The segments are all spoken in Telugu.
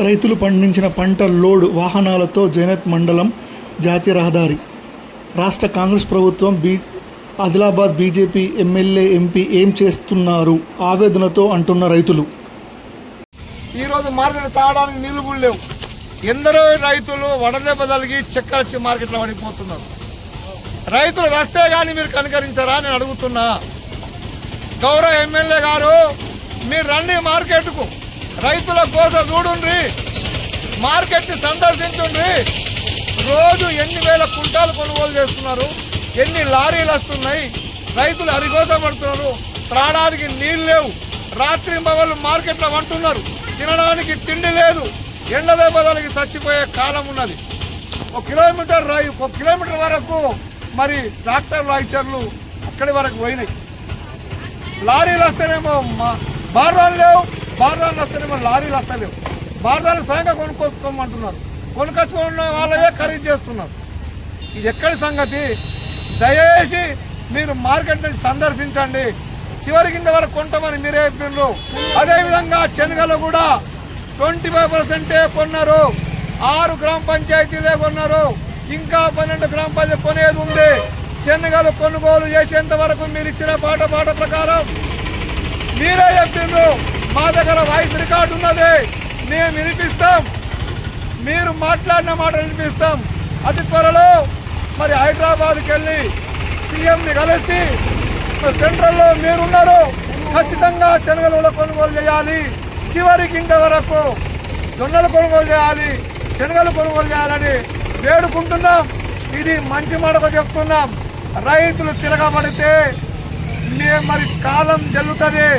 రైతులు పండించిన పంట లోడ్ వాహనాలతో జైనత్ మండలం జాతీయ రహదారి. రాష్ట్ర కాంగ్రెస్ ప్రభుత్వం ఆదిలాబాద్ బీజేపీ ఎమ్మెల్యే ఎంపీ ఏం చేస్తున్నారు ఆవేదనతో అంటున్న రైతులు. ఈరోజు మార్కెట్ తాగడానికి నీళ్లు కూడా లేవు. ఎందరో రైతులు వడదెబ్బ తగిలి చక్కరొచ్చి మార్కెట్లో పడిపోతున్నారు. రైతులు వస్తే కానీ మీరు కనికరించారా నేను అడుగుతున్నా. గౌరవ ఎమ్మెల్యే గారు మీరు రండి మార్కెట్కు, రైతుల కోసం చూడండి, మార్కెట్ని సందర్శించండి. రోజు ఎన్ని వేల కుంటాలు కొనుగోలు చేస్తున్నారు, ఎన్ని లారీలు వస్తున్నాయి, రైతులు అరికోసం పడుతున్నారు. త్రాడానికి నీళ్ళు లేవు, రాత్రి మగళ్ళు మార్కెట్లో వంటున్నారు, తినడానికి తిండి లేదు, ఎండ దెబ్బలకి చచ్చిపోయే కాలం ఉన్నది. ఒక కిలోమీటర్ వరకు మరి ట్రాక్టర్లు ఐచర్లు అక్కడి వరకు పోయినాయి. లారీలు వస్తేనేమో బార్దాలు లేవు, బార్దాలు వస్తేనేమో లారీలు వస్తలేవు. బార్దాలు స్వయంగా కొనుక్కోమంటున్నారు, కొనుక్కొచ్చుకున్న వాళ్ళే ఖరీదు చేస్తున్నారు. ఇది ఎక్కడి సంగతి? దయచేసి మీరు మార్కెట్ నుంచి సందర్శించండి. చివరి కింద వరకు కొంటామని మీరే చెప్పిండ్రు. అదేవిధంగా శనగలు కూడా 25% కొన్నారు, 6 గ్రామ పంచాయతీలే కొన్నారు, ఇంకా 12 గ్రామ పంచాయతీ కొనేది ఉంది. శనగలు కొనుగోలు చేసేంత వరకు మీరు ఇచ్చిన పాట ప్రకారం మీరే చెప్పిండ్రు. మా దగ్గర వాయిస్ రికార్డు ఉన్నది, మేము వినిపిస్తాం, మీరు మాట్లాడిన మాట వినిపిస్తాం. అతి త్వరలో మరి హైదరాబాద్కి వెళ్ళి సీఎంని కలిసి సెంట్రల్లో మీరున్నారు, ఖచ్చితంగా శనగలు కొనుగోలు చేయాలి, చివరికి ఇంతవరకు జొన్నలు కొనుగోలు చేయాలి, శనగలు కొనుగోలు చేయాలని వేడుకుంటున్నాం. ఇది మంచి మాటకు చెప్తున్నాం. రైతులు తిరగబడితే మరి కాలం జల్లుతుంది.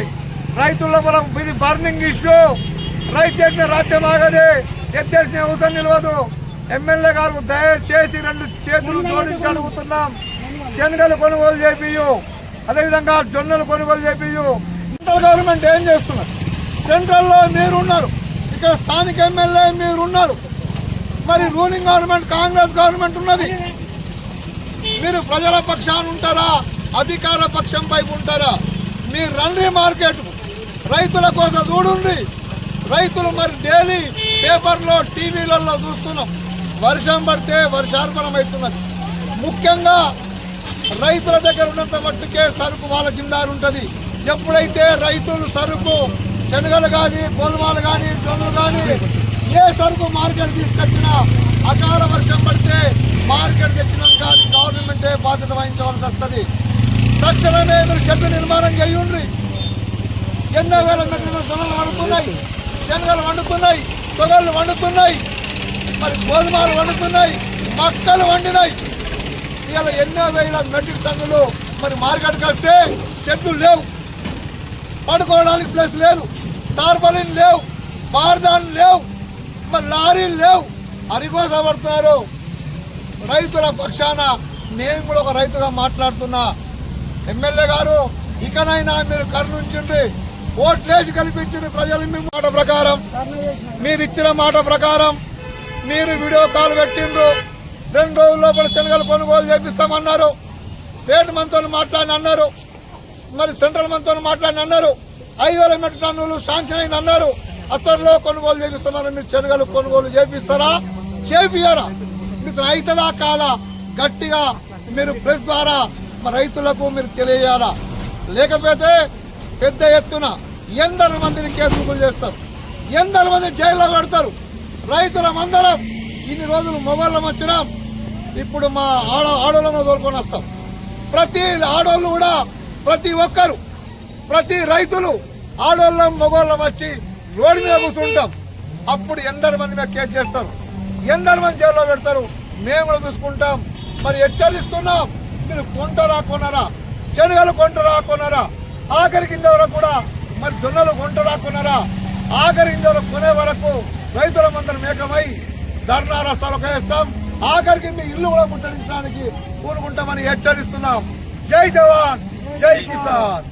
రైతుల మనం ఇది బర్నింగ్ ఇష్యూ. రైతు చేసిన రాజ్యం ఆగది, ఎత్తేసిన అవసరం నిలవదు. ఎమ్మెల్యే గారు దయచేసి 2 చేతులు జోడించి అడుగుతున్నాం. శనగలు కొనుగోలు చేపియు, అదేవిధంగా జొన్నలు కొనుగోలు చేపియు. సెంట్రల్ గవర్నమెంట్ ఏం చేస్తున్నారు? సెంట్రల్లో మీరున్నారు, ఇక్కడ స్థానిక ఎమ్మెల్యే మీరున్నారు, మరి రూలింగ్ గవర్నమెంట్ కాంగ్రెస్ గవర్నమెంట్ ఉన్నది. మీరు ప్రజల పక్షాన ఉంటారా, అధికార పక్షం వైపు ఉంటారా? మీరు రండి మార్కెట్, రైతుల కోసం చూడండి. రైతులు మరి డైలీ పేపర్లో టీవీలలో చూస్తున్నాం, వర్షం పడితే వర్షార్పణం అవుతున్నది. ముఖ్యంగా రైతుల దగ్గర ఉన్నంత మట్టుకే సరుకు వాళ్ళ జిల్లాలు ఉంటుంది. ఎప్పుడైతే రైతులు సరుకు శనగలు కానీ, గోధుమలు కానీ, జొన్నలు కానీ ఏ సరుకు మార్కెట్ తీసుకొచ్చినా అకాల వర్షం పడితే మార్కెట్ తెచ్చినాం కానీ గవర్నమెంటే బాధ్యత వహించవలసి వస్తుంది. తక్షణమే మీరు షెడ్ నిర్మాణం చేయండి. ఎన్నో వేల మెట్రిన జొన్నలు వండుతున్నాయి, శనగలు వండుతున్నాయి, తొగళ్ళు వండుతున్నాయి, మరి గోధుమలు వండుతున్నాయి, మక్కలు వండినాయి. ఇలా ఎన్నో వేల మెట్రిక్ టన్నులు మరి మార్కెట్కి వస్తే షెడ్లు లేవు, పడుకోవడానికి ప్లేస్ లేదు, టార్పాలిన్ లేవు, బార్దాన్ లేవు, మరి లారీలు లేవు, అరికోసపడుతున్నారు. రైతుల పక్షాన నేను కూడా ఒక రైతుగా మాట్లాడుతున్నా. ఎమ్మెల్యే గారు ఇకనైనా మీరు కరుణించండి, ఓట్లేసి కల్పించండి. ప్రజలు మీ మాట ప్రకారం, మీరు ఇచ్చిన మాట ప్రకారం మీరు వీడియో కాల్ పెట్టిండ్రు. 2 రోజుల లోపల శనగలు కొనుగోలు చేపిస్తామన్నారు. స్టేట్ మంత్రులు మాట్లాడి అన్నారు, మరి సెంట్రల్ మంత్రులు మాట్లాడి అన్నారు. 5,000 మెట్రిక్ టన్నులు శాంక్షన్ అయింది అన్నారు. అతనిలో కొనుగోలు చేపిస్తున్నారు. మీరు శనగలు కొనుగోలు చేపిస్తారా, చేపియారా? మీకు రైతులా కాదా? గట్టిగా మీరు ప్రెస్ ద్వారా రైతులకు మీరు తెలియజేయాలా. లేకపోతే పెద్ద ఎత్తున ఎందరు మందిని కేసులు చేస్తారు, ఎందరు మంది జైల్లో పెడతారు. రైతులమందరం ఇన్ని రోజులు మొబైల్లో వచ్చినాం, ఇప్పుడు మా ఆడోళ్ళను తోలుకొని వస్తాం. ప్రతి ఆడోళ్ళు కూడా, ప్రతి ఒక్కరు, ప్రతి రైతులు ఆడోళ్ళం మొగోళ్ళం వచ్చి రోడ్డు మీద కూర్చుంటాం. అప్పుడు ఎందరు మంది మీద కేసు చేస్తారు, ఎందరు మంది జైల్లో పెడతారు. మేము కూడా చూసుకుంటాం. మరి హెచ్చరిస్తున్నాం, మీరు కొంటారా కొనరా, శనగలు కొంటారా కొనరా, ఆఖరి కింద వరకు కూడా మరి జొన్నలు కొంటారా కొనరా, ఆఖరి కింద వరకు కొనే వరకు రైతులమందరం ఏకమై ధర్నా రస్తాలకు వేస్తాం. ఆఖరికి మీ ఇల్లు కూడా ముట్టడించడానికి కూనుకుంటామని హెచ్చరిస్తున్నాం. జై జవాన్, జై కిసాన్.